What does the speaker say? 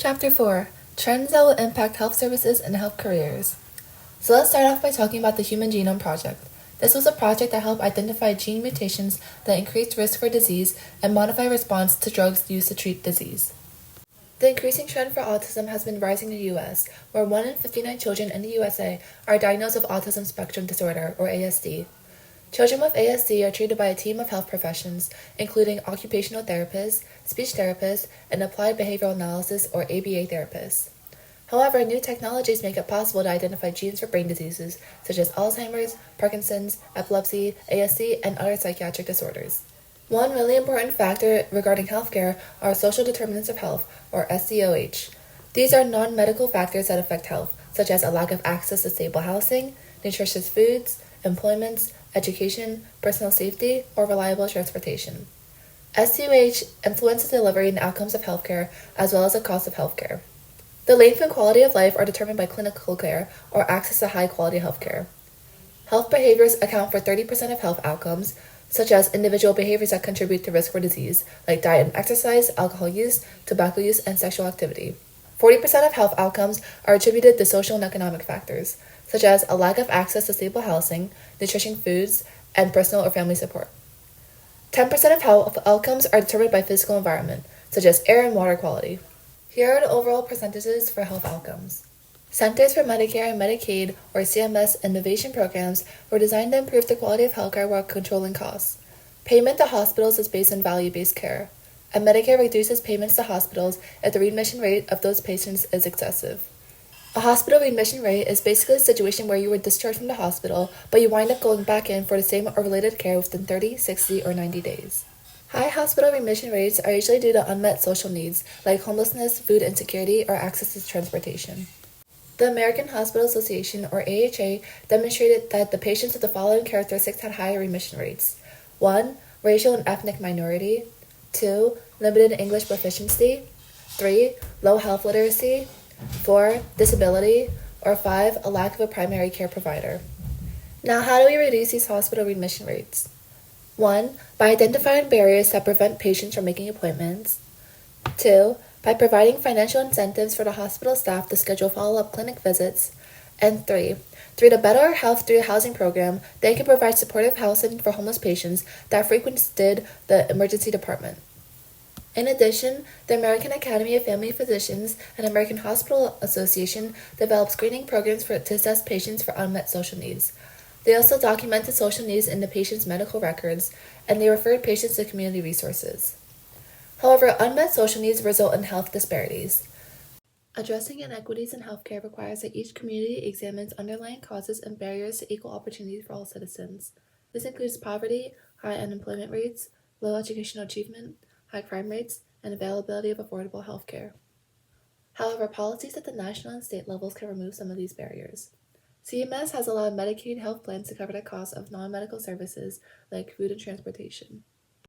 Chapter 4 Trends that will impact health services and health careers. So let's start off by talking about the Human Genome Project. This was a project that helped identify gene mutations that increased risk for disease and modify response to drugs used to treat disease. The increasing trend for autism has been rising in the U.S., where 1 in 59 children in the USA are diagnosed with autism spectrum disorder, or ASD. Children with ASD are treated by a team of health professions, including occupational therapists, speech therapists, and applied behavioral analysis, or ABA therapists. However, new technologies make it possible to identify genes for brain diseases such as Alzheimer's, Parkinson's, epilepsy, ASD, and other psychiatric disorders. One really important factor regarding healthcare are social determinants of health, or SDOH. These are non-medical factors that affect health, such as a lack of access to stable housing, nutritious foods, employment, education, personal safety, or reliable transportation. SDOH influences the delivery and outcomes of healthcare, as well as the cost of healthcare. The length and quality of life are determined by clinical care or access to high-quality healthcare. Health behaviors account for 30% of health outcomes, such as individual behaviors that contribute to risk for disease, like diet and exercise, alcohol use, tobacco use, and sexual activity. 40% of health outcomes are attributed to social and economic factors, such as a lack of access to stable housing, nutritious foods, and personal or family support. 10% of health outcomes are determined by physical environment, such as air and water quality. Here are the overall percentages for health outcomes. Centers for Medicare and Medicaid, or CMS, innovation programs were designed to improve the quality of healthcare while controlling costs. Payment to hospitals is based on value-based care, and Medicare reduces payments to hospitals if the readmission rate of those patients is excessive. A hospital readmission rate is basically a situation where you were discharged from the hospital, but you wind up going back in for the same or related care within 30, 60, or 90 days. High hospital readmission rates are usually due to unmet social needs, like homelessness, food insecurity, or access to transportation. The American Hospital Association, or AHA, demonstrated that the patients with the following characteristics had higher readmission rates. 1. Racial and ethnic minority. 2. Limited English proficiency. 3. Low health literacy. 4. Disability. Or 5. A lack of a primary care provider. Now, how do we reduce these hospital readmission rates? 1. By identifying barriers that prevent patients from making appointments. 2. By providing financial incentives for the hospital staff to schedule follow-up clinic visits. And 3. Through the Better Health Through Housing program, they can provide supportive housing for homeless patients that frequented the emergency department. In addition, the American Academy of Family Physicians and American Hospital Association developed screening programs to assess patients for unmet social needs. They also documented social needs in the patient's medical records, and they referred patients to community resources. However, unmet social needs result in health disparities. Addressing inequities in healthcare requires that each community examines underlying causes and barriers to equal opportunity for all citizens. This includes poverty, high unemployment rates, low educational achievement, high crime rates, and availability of affordable healthcare. However, policies at the national and state levels can remove some of these barriers. CMS has allowed Medicaid health plans to cover the costs of non-medical services like food and transportation.